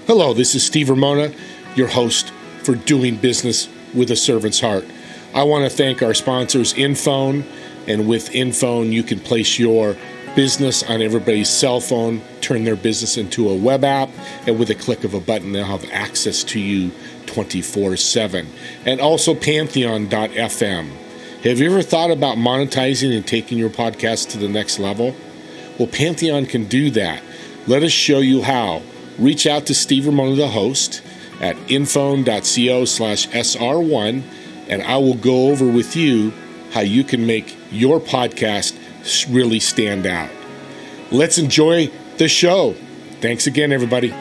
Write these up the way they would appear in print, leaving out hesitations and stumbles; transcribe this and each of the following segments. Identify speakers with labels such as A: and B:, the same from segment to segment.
A: Hello, this is Steve Ramona, your host for Doing Business with a Servant's Heart. I want to thank our sponsors, Infone, and with Infone, you can place your business on everybody's cell phone, turn their business into a web app, and with a click of a button, they'll have access to you 24/7. And also Pantheon.fm. Have you ever thought about monetizing and taking your podcast to the next level? Well, Pantheon can do that. Let us show you how. Reach out to Steve Ramona, the host, at infone.co/SR1, and I will go over with you how you can make your podcast really stand out. Let's enjoy the show. Thanks again, everybody.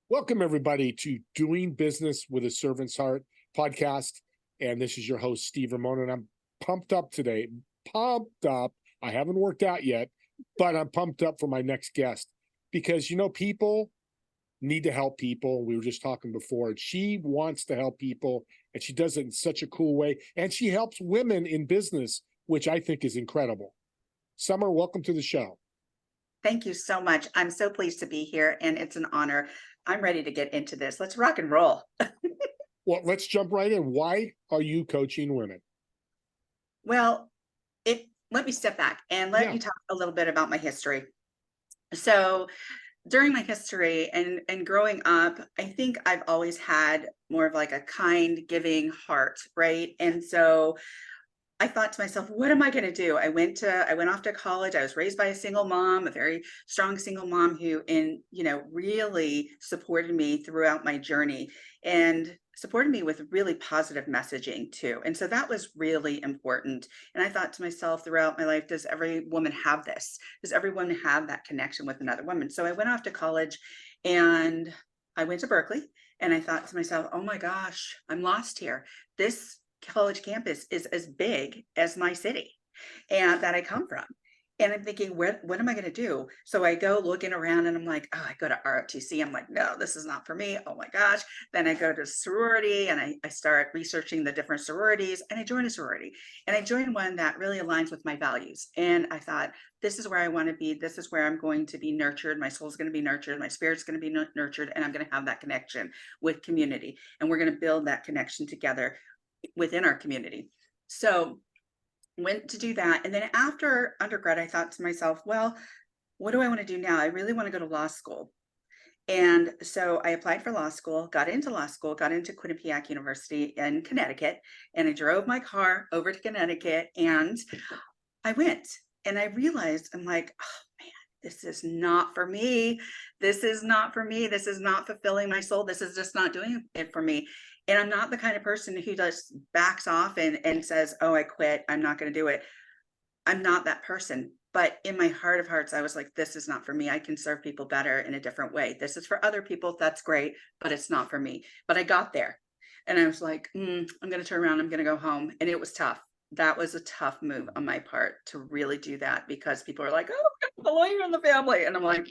A: Welcome, everybody, to Doing Business with a Servant's Heart podcast. And this is your host, Steve Ramona, and I'm pumped up today. Pumped up. I haven't worked out yet, but I'm pumped up for my next guest because, people need to help people. We were just talking before. She wants to help people, and she does it in such a cool way. And she helps women in business, which I think is incredible. Summer, welcome to the show.
B: Thank you so much. I'm so pleased to be here, and it's an honor. I'm ready to get into this. Let's rock and roll.
A: Well, let's jump right in. Why are you coaching women?
B: Well, let me step back and let you talk a little bit about my history. So during my history and growing up, I think I've always had more of like a kind, giving heart, right? And so I thought to myself, what am I going to do? I went off to college. I was raised by a single mom, a very strong single mom who, really supported me throughout my journey and supported me with really positive messaging too. And so that was really important. And I thought to myself throughout my life, does every woman have this? Does every woman have that connection with another woman? So I went off to college and I went to Berkeley, and I thought to myself, oh my gosh, I'm lost here. This college campus is as big as my city and that I come from. And I'm thinking, what am I going to do? So I go looking around and I'm like, oh, I go to ROTC. I'm like, no, this is not for me. Oh my gosh. Then I go to sorority and I start researching the different sororities, and I join a sorority, and I joined one that really aligns with my values. And I thought, this is where I want to be. This is where I'm going to be nurtured. My soul's going to be nurtured. My spirit's going to be nurtured. And I'm going to have that connection with community. And we're going to build that connection together within our community. So went to do that. And then after undergrad, I thought to myself, well, what do I want to do now? I really want to go to law school. And so I applied for law school, got into Quinnipiac University in Connecticut, and I drove my car over to Connecticut and I went, and I realized, I'm like, oh man, this is not for me. This is not for me. This is not fulfilling my soul. This is just not doing it for me. And I'm not the kind of person who just backs off and says, oh, I quit. I'm not going to do it. I'm not that person. But in my heart of hearts, I was like, this is not for me. I can serve people better in a different way. This is for other people. That's great, but it's not for me. But I got there and I was like, I'm going to turn around. I'm going to go home. And it was tough. That was a tough move on my part to really do that, because people are like, oh, the lawyer in the family. And I'm like,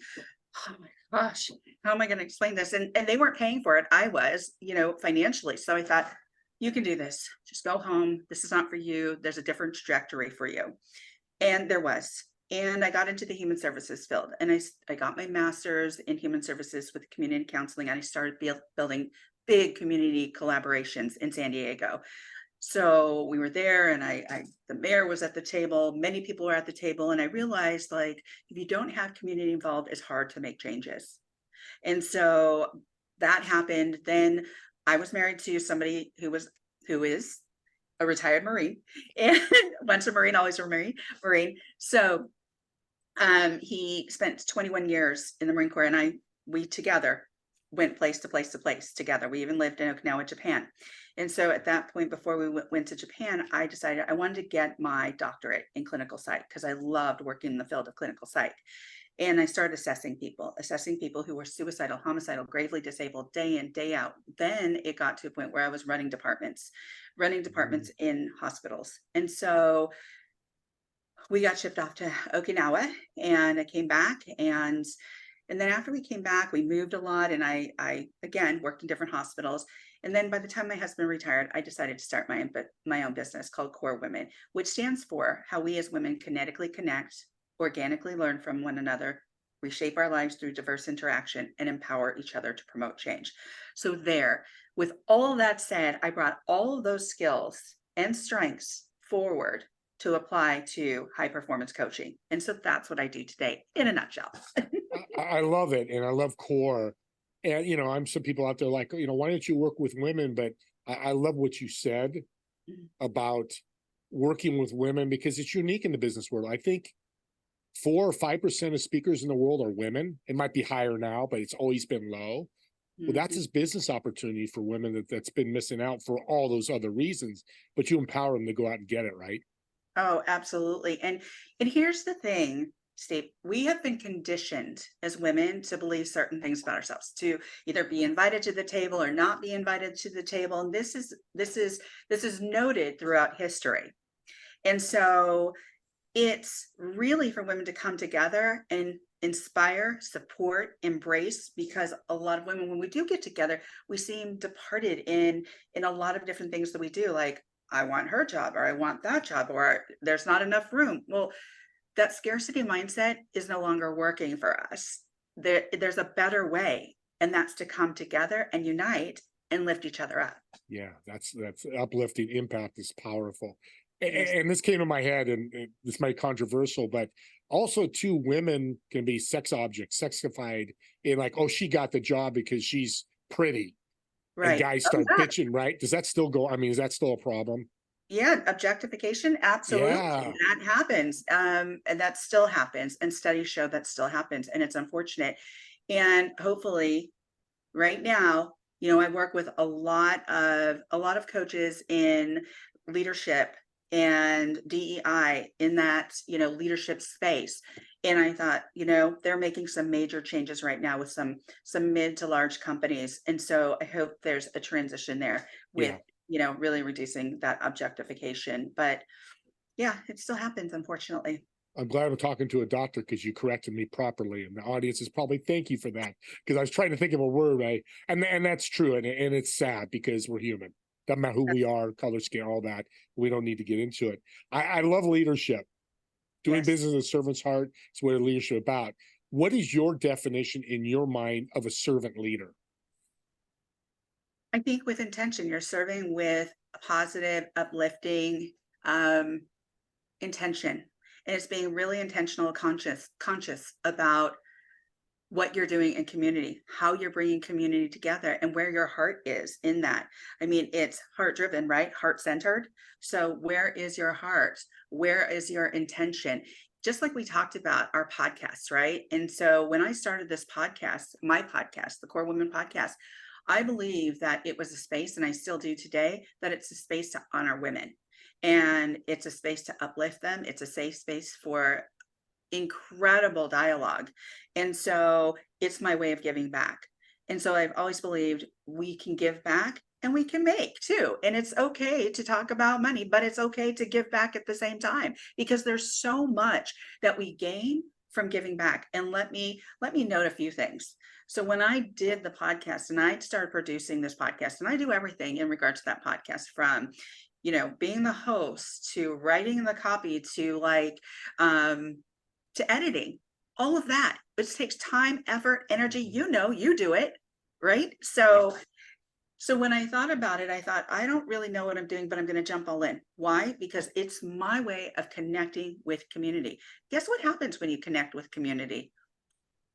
B: oh my gosh, how am I going to explain this? And they weren't paying for it. I was, financially. So I thought, you can do this. Just go home. This is not for you. There's a different trajectory for you. And there was. And I got into the human services field, and I got my master's in human services with community counseling. And I started building big community collaborations in San Diego. So we were there, and the mayor was at the table. Many people were at the table. And I realized, like, if you don't have community involved, it's hard to make changes. And so that happened. Then I was married to somebody who is a retired Marine, and once a Marine, always a Marine. So he spent 21 years in the Marine Corps, and we together went place to place to place together. We even lived in Okinawa, Japan. And so at that point, before we went to Japan, I decided I wanted to get my doctorate in clinical psych, because I loved working in the field of clinical psych. And I started assessing people who were suicidal, homicidal, gravely disabled, day in, day out. Then it got to a point where I was running departments in hospitals. And so we got shipped off to Okinawa, and I came back, and then after we came back, we moved a lot, and I again worked in different hospitals. And then by the time my husband retired, I decided to start my own business called Core Women, which stands for how we as women kinetically connect, organically learn from one another, reshape our lives through diverse interaction, and empower each other to promote change. So there, with all that said, I brought all of those skills and strengths forward to apply to high performance coaching. And so that's what I do today in a nutshell.
A: I love it. And I love core. And, I'm some people out there like, why don't you work with women? But I love what you said about working with women because it's unique in the business world. I think 4 or 5% of speakers in the world are women. It might be higher now, but it's always been low. Well, that's his business opportunity for women that's been missing out for all those other reasons. But you empower them to go out and get it, right?
B: Oh, absolutely. And here's the thing, Steve, we have been conditioned as women to believe certain things about ourselves, to either be invited to the table or not be invited to the table. And this is noted throughout history. And so it's really for women to come together and inspire, support, embrace, because a lot of women, when we do get together, we seem departed in a lot of different things that we do, like I want her job, or I want that job, or there's not enough room. Well, that scarcity mindset is no longer working for us. There's a better way, and that's to come together and unite and lift each other up.
A: Yeah, that's uplifting impact is powerful.
B: Yes.
A: And this came to my head, and this might be controversial, but also too, women can be sex objects, sexified in like, oh, she got the job because she's pretty. And
B: Right.
A: guys
B: Oh,
A: start
B: yeah.
A: bitching, right? Does that still go? I mean, is that still a problem?
B: Yeah, objectification, absolutely.
A: Yeah.
B: That happens. And that still happens. And studies show that still happens. And it's unfortunate. And hopefully right now, I work with a lot of coaches in leadership and DEI in that, leadership space. And I thought, they're making some major changes right now with some mid to large companies. And so I hope there's a transition there with, really reducing that objectification. But yeah, it still happens, unfortunately.
A: I'm glad I'm talking to a doctor because you corrected me properly, and the audience is probably thank you for that because I was trying to think of a word, right? And that's true, and it's sad because we're human. Doesn't matter who we are, color, skin, all that. We don't need to get into it. I love leadership. Doing
B: Yes.
A: business with a servant's heart is what leadership is about. What is your definition in your mind of a servant leader?
B: I think with intention, you're serving with a positive, uplifting intention. And it's being really intentional, conscious about what you're doing in community, how you're bringing community together, and where your heart is in that. I mean, it's heart driven, right? Heart centered. So where is your heart? Where is your intention? Just like we talked about our podcasts, right? And so when I started this podcast, my podcast, the Core Women podcast, I believe that it was a space, and I still do today, that it's a space to honor women. And it's a space to uplift them. It's a safe space for incredible dialogue. And so it's my way of giving back. And so I've always believed we can give back and we can make too. And it's okay to talk about money, but it's okay to give back at the same time, because there's so much that we gain from giving back. And let me note a few things. So when I did the podcast and I started producing this podcast, and I do everything in regards to that podcast, from being the host to writing the copy to to editing, all of that, which takes time, effort, energy. You do it, right? So when I thought about it, I thought, I don't really know what I'm doing, but I'm going to jump all in. Why? Because it's my way of connecting with community. Guess what happens when you connect with community?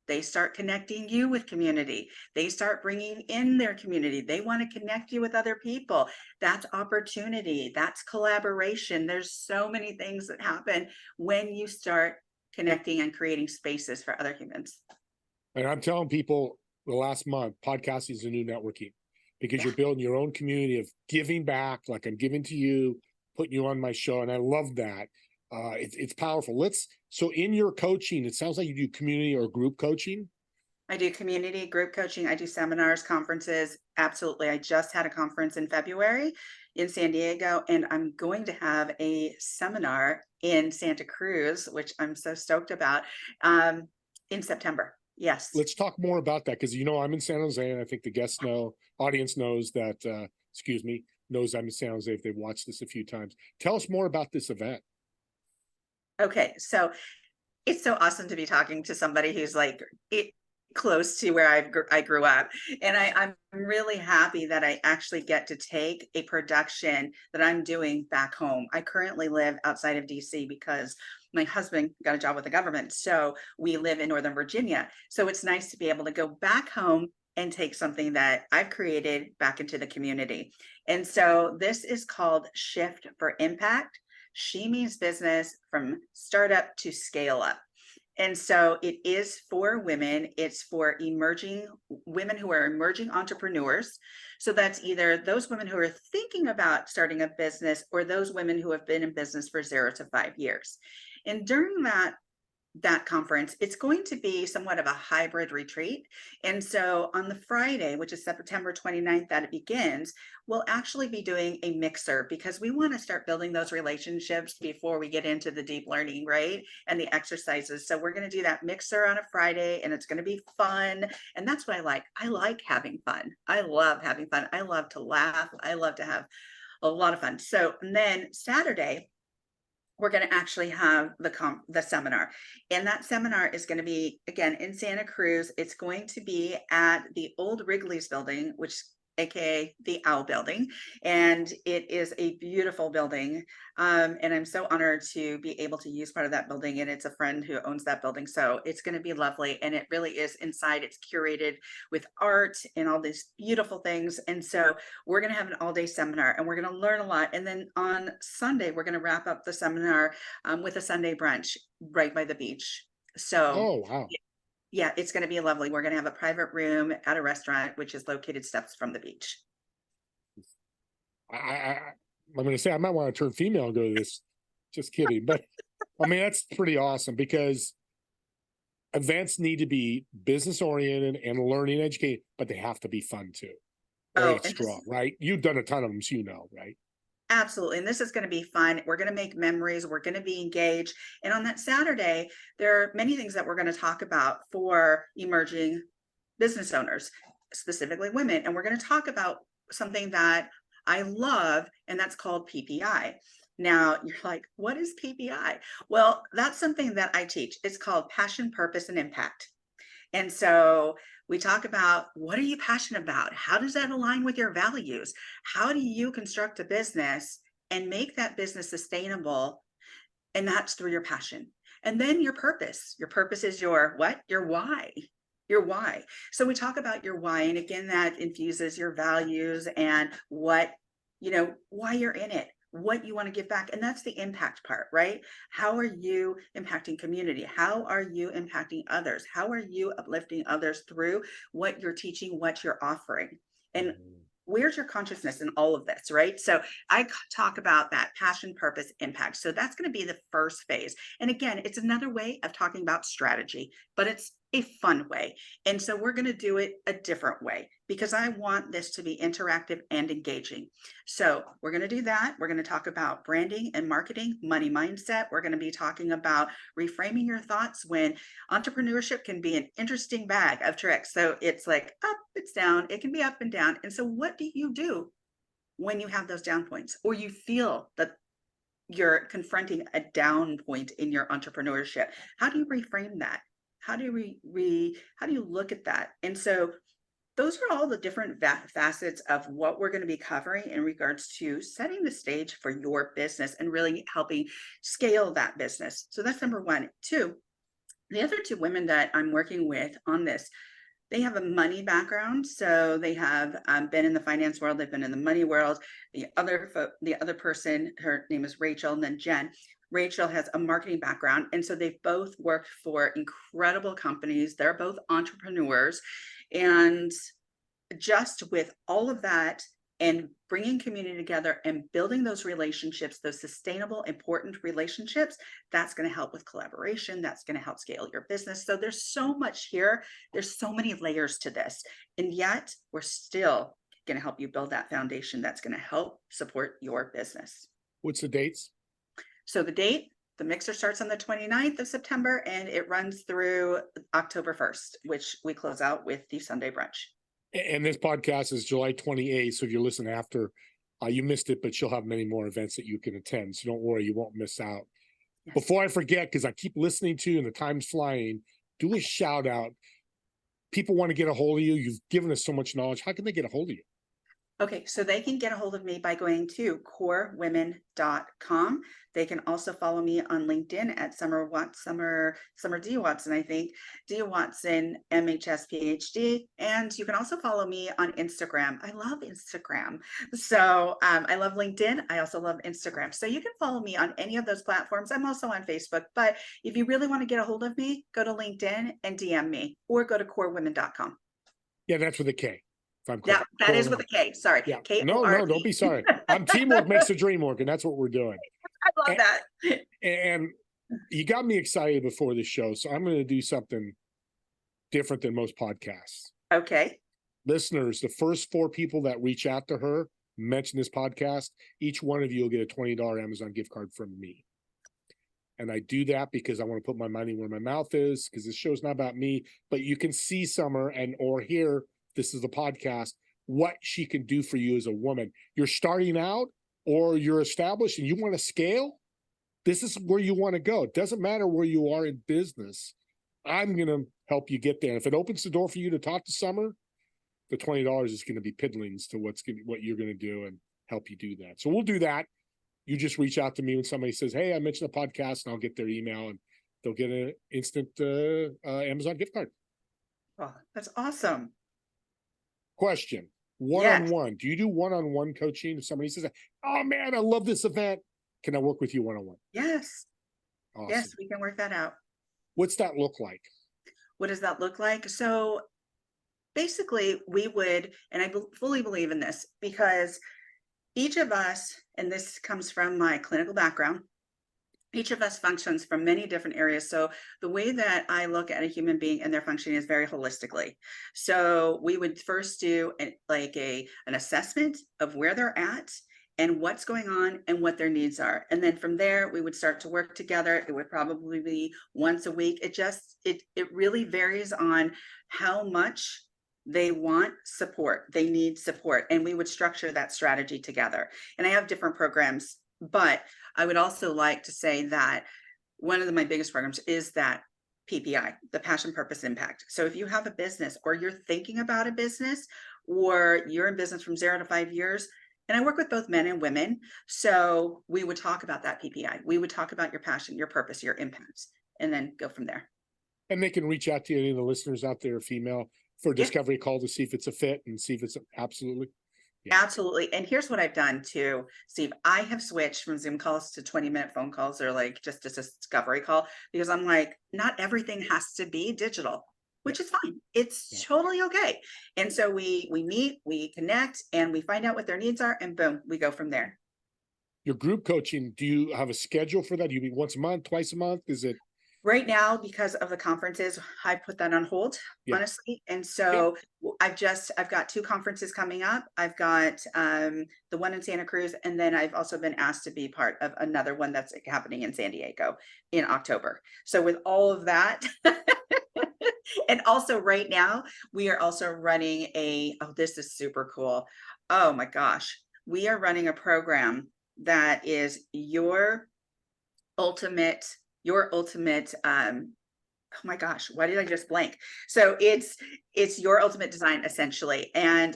B: They start connecting you with community. They start bringing in their community. They want to connect you with other people. That's opportunity. That's collaboration. There's so many things that happen when you start connecting and creating spaces for other humans.
A: And I'm telling people the last month, podcasting is a new networking because you're building your own community of giving back, like I'm giving to you, putting you on my show. And I love that. It's powerful. So in your coaching, it sounds like you do community or group coaching.
B: I do community group coaching. I do seminars, conferences. Absolutely. I just had a conference in February in San Diego, and I'm going to have a seminar in Santa Cruz, which I'm so stoked about, in September. Yes.
A: Let's talk more about that, because I'm in San Jose, and I think the audience knows that. Knows I'm in San Jose if they've watched this a few times. Tell us more about this event.
B: Okay, so it's so awesome to be talking to somebody who's like close to where I grew up. And I'm really happy that I actually get to take a production that I'm doing back home. I currently live outside of DC because my husband got a job with the government. So we live in Northern Virginia. So it's nice to be able to go back home and take something that I've created back into the community. And so this is called Shift for Impact. She means business from startup to scale up. And so it is for women. It's for emerging women who are emerging entrepreneurs. So that's either those women who are thinking about starting a business or those women who have been in business for 0 to 5 years. And during that conference, it's going to be somewhat of a hybrid retreat. And so on the Friday, which is September 29th, that it begins, we'll actually be doing a mixer because we want to start building those relationships before we get into the deep learning, right? And the exercises. So we're going to do that mixer on a Friday, and it's going to be fun. And that's what I like. I like having fun. I love having fun. I love to laugh. I love to have a lot of fun. So, and then Saturday, we're going to actually have the seminar, and that seminar is going to be again in Santa Cruz. It's going to be at the old Wrigley's building, which aka the Owl Building, and it is a beautiful building. And I'm so honored to be able to use part of that building. And it's a friend who owns that building, so it's going to be lovely. And it really is inside. It's curated with art and all these beautiful things. And so we're going to have an all-day seminar, and we're going to learn a lot. And then on Sunday, we're going to wrap up the seminar with a Sunday brunch right by the beach. So
A: Oh, wow.
B: yeah, it's going to be lovely. We're going to have a private room at a restaurant, which is located steps from the beach.
A: I'm going to say I might want to turn female and go to this. Just kidding. But I mean, that's pretty awesome, because events need to be business oriented and learning, educated, but they have to be fun too.
B: Oh,
A: Right? Strong, right? You've done a ton of them, so right?
B: absolutely. And this is going to be fun. We're going to make memories. We're going to be engaged. And on that Saturday, there are many things that we're going to talk about for emerging business owners, specifically women. And we're going to talk about something that I love, and that's called PPI. Now, you're like, what is PPI? Well, that's something that I teach. It's called Passion, Purpose, and Impact. And so we talk about, what are you passionate about? How does that align with your values? How do you construct a business and make that business sustainable? And that's through your passion. And then your purpose. Your purpose is your what? Your why. Your why. So we talk about your why. And again, that infuses your values and what, why you're in it, what you want to give back. And that's the impact part, right? How are you impacting community? How are you impacting others? How are you uplifting others through what you're teaching, what you're offering? And where's your consciousness in all of this, right? So I talk about that passion, purpose, impact. So that's going to be the first phase. And again, it's another way of talking about strategy, but it's a fun way. And so we're going to do it a different way because I want this to be interactive and engaging. So we're going to do that. We're going to talk about branding and marketing, money mindset. We're going to be talking about reframing your thoughts when entrepreneurship can be an interesting bag of tricks. So it's like up, it's down, it can be up and down. And so what do you do when you have those down points, or you feel that you're confronting a down point in your entrepreneurship? How do you reframe that? How do you look at that? And so those are all the different facets of what we're going to be covering in regards to setting the stage for your business and really helping scale that business. So that's number one. Two, the other two women that I'm working with on this, they have a money background. So they have been in the finance world. They've been in the money world. The other person, her name is Rachel, and then Jen. Rachel has a marketing background. And so they've both worked for incredible companies. They're both entrepreneurs. And just with all of that and bringing community together and building those relationships, those sustainable, important relationships, that's going to help with collaboration. That's going to help scale your business. So there's so much here. There's so many layers to this. And yet we're still going to help you build that foundation that's going to help support your business.
A: What's the dates?
B: So the date, The mixer starts on the 29th of September and it runs through October 1st, which we close out with the Sunday brunch.
A: And this podcast is July 28th. So if you're listening after, you missed it, but she'll have many more events that you can attend. So don't worry, you won't miss out. Yes. Before I forget, because I keep listening to you and the time's flying, do a shout out. People want to get a hold of you. You've given us so much knowledge. How can they get a hold of you?
B: Okay, so they can get a hold of me by going to corewomen.com. They can also follow me on LinkedIn at Summer D. Watson, I think, D. Watson, MHS PhD. And you can also follow me on Instagram. I love Instagram. So I love LinkedIn. I also love Instagram. So you can follow me on any of those platforms. I'm also on Facebook. But if you really want to get a hold of me, go to LinkedIn and DM me or go to corewomen.com.
A: Yeah, that's with a K.
B: That is with a K. Sorry.
A: Yeah.
B: K-O-R-E.
A: No, don't be sorry. Teamwork makes the dream work, and that's what we're doing.
B: I love that.
A: And you got me excited before the show, so I'm going to do something different than most podcasts.
B: Okay.
A: Listeners, the first 4 people that reach out to her, mention this podcast, each one of you will get a $20 Amazon gift card from me. And I do that because I want to put my money where my mouth is, because this show's not about me, but you can see Summer or hear, this is the podcast, what she can do for you as a woman. You're starting out or you're established and you want to scale. This is where you want to go. It doesn't matter where you are in business. I'm going to help you get there. If it opens the door for you to talk to Summer, the $20 is going to be piddlings to what you're going to do and help you do that. So we'll do that. You just reach out to me when somebody says, hey, I mentioned a podcast, and I'll get their email and they'll get an instant Amazon gift card.
B: Oh, that's awesome.
A: Question. One-on-one. Do you do one-on-one coaching? If somebody says, oh man, I love this event, can I work with you one-on-one?
B: Yes.
A: Awesome.
B: Yes, we can work that out.
A: What's that look like?
B: What does that look like? So basically we would, and I fully believe in this, because each of us, and this comes from my clinical background, each of us functions from many different areas. So the way that I look at a human being and their functioning is very holistically. So we would first do an assessment of where they're at and what's going on and what their needs are. And then from there, we would start to work together. It would probably be once a week. It really varies on how much they want support. They need support. And we would structure that strategy together. And I have different programs, but I would also like to say that one of my biggest programs is that PPI, the passion, purpose, impact. So if you have a business or you're thinking about a business or you're in business from 0 to 5 years, and I work with both men and women. So we would talk about that PPI. We would talk about your passion, your purpose, your impacts, and then go from there.
A: And they can reach out to any of the listeners out there, female, for a discovery call to see if it's a fit and see if it's absolutely.
B: Yeah. Absolutely. And here's what I've done too, Steve. I have switched from Zoom calls to 20-minute phone calls, or like just a discovery call, because I'm like, not everything has to be digital, which is fine. It's totally okay. And so we meet, we connect, and we find out what their needs are, and boom, we go from there.
A: Your group coaching, do you have a schedule for that? Do you meet once a month, twice a month? Is it?
B: Right now, because of the conferences, I put that on hold, honestly. And so I've got 2 conferences coming up. I've got the one in Santa Cruz, and then I've also been asked to be part of another one that's happening in San Diego in October. So with all of that, and also right now, we are also running this is super cool. Oh my gosh. We are running a program that is your ultimate, oh my gosh, why did I just blank? So it's your ultimate design essentially,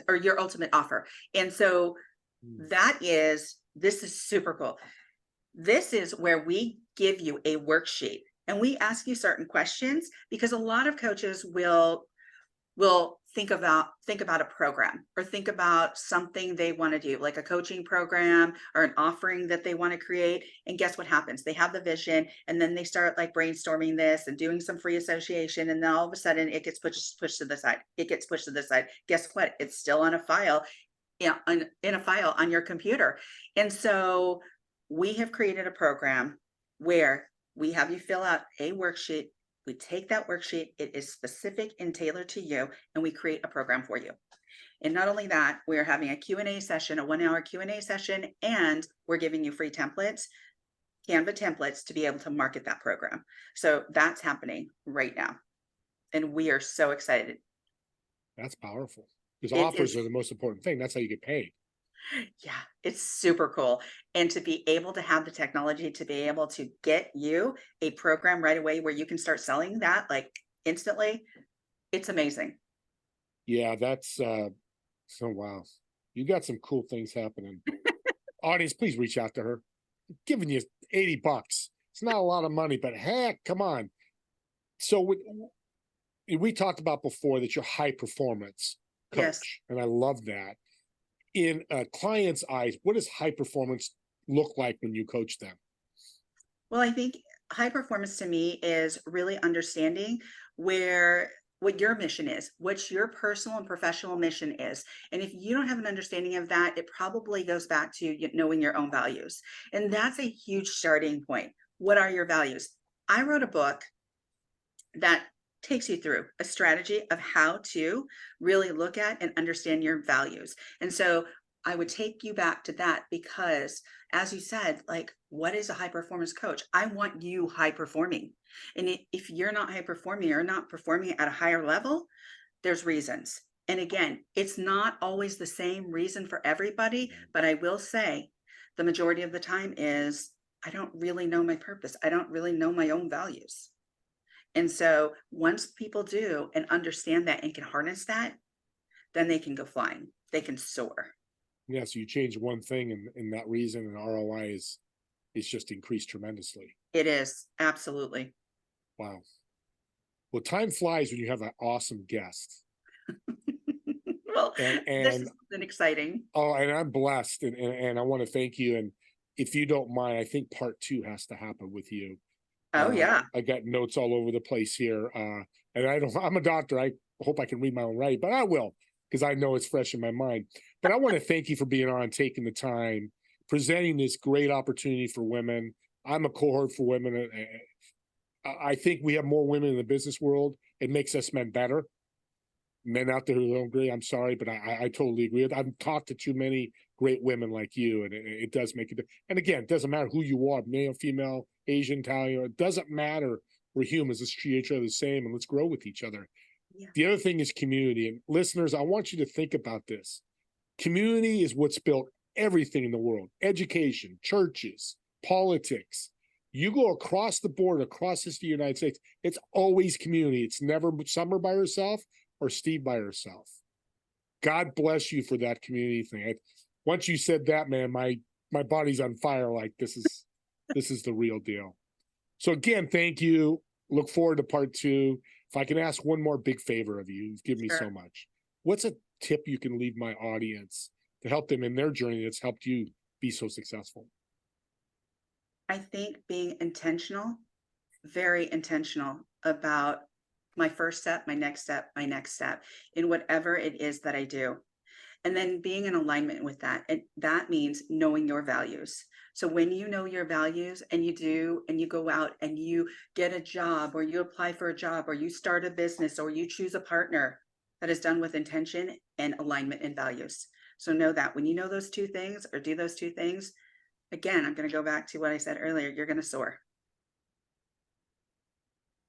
B: or your ultimate offer. And so this is super cool. This is where we give you a worksheet and we ask you certain questions, because a lot of coaches will think about a program or think about something they want to do, like a coaching program or an offering that they want to create. And guess what happens? They have the vision, and then they start like brainstorming this and doing some free association. And then all of a sudden it gets pushed to the side. It gets pushed to the side. Guess what? It's still on a file, in a file on your computer. And so we have created a program where we have you fill out a worksheet. We take that worksheet, it is specific and tailored to you, and we create a program for you. And not only that, we're having a Q&A session, a 1-hour Q&A session, and we're giving you free templates Canva templates to be able to market that program. So that's happening right now. And we are so excited.
A: That's powerful, because
B: It
A: offers
B: is,
A: are the most important thing. That's how you get paid.
B: yeah, it's super cool. And to be able to have the technology to be able to get you a program right away where you can start selling that like instantly, it's amazing.
A: Yeah, that's so wow. You got some cool things happening. Audience, please reach out to her. I'm giving you $80. It's not a lot of money, but heck, come on. So we talked about before that you're high performance
B: Yes.
A: coach, and I love that. In a client's eyes, what does high performance look like when you coach them?
B: Well, I think high performance to me is really understanding where what your mission is, what your personal and professional mission is. And if you don't have an understanding of that, it probably goes back to knowing your own values. And that's a huge starting point. What are your values? I wrote a book that takes you through a strategy of how to really look at and understand your values. And so I would take you back to that because, as you said, like, what is a high performance coach? I want you high performing. And if you're not high performing or not performing at a higher level, there's reasons. And again, it's not always the same reason for everybody, but I will say the majority of the time is I don't really know my purpose. I don't really know my own values. And so once people do and understand that and can harness that, then they can go flying. They can soar.
A: Yeah, so you change one thing, and that reason and ROI is just increased tremendously.
B: It is absolutely.
A: Wow. Well, time flies when you have an awesome guest.
B: Well, this
A: And
B: has been exciting.
A: oh, and I'm blessed, and I want to thank you. And if you don't mind, I think part two has to happen with you.
B: Oh yeah.
A: I got notes all over the place here, and I don't. I'm a doctor. I hope I can read my own writing, but I will, because I know it's fresh in my mind. But I want to thank you for being on, taking the time, presenting this great opportunity for women. I'm a cohort for women. I think we have more women in the business world. It makes us men better. Men out there who don't agree, I'm sorry, but I totally agree. I've talked to too many great women like you, and it does make it. And again, it doesn't matter who you are, male, female, Asian, Italian. It doesn't matter. We're humans. Let's treat each other the same, and let's grow with each other.
B: Yeah.
A: The other thing is community. And listeners, I want you to think about this. Community is what's built everything in the world: education, churches, politics. You go across the board, across the United States, it's always community. It's never Summer by herself or Steve by herself. God bless you for that community thing. Once you said that, man, my body's on fire. Like this is the real deal. So again, thank you. Look forward to part two. If I can ask one more big favor of you, you've given me so
B: Sure.
A: much. What's a tip you can leave my audience to help them in their journey that's helped you be so successful?
B: I think being intentional, very intentional about my first step, my next step, my next step in whatever it is that I do. And then being in alignment with that. And that means knowing your values. So when you know your values and you do, and you go out and you get a job or you apply for a job or you start a business or you choose a partner, that is done with intention and alignment and values. So know that when you know those two things or do those two things, again, I'm going to go back to what I said earlier, you're going to soar.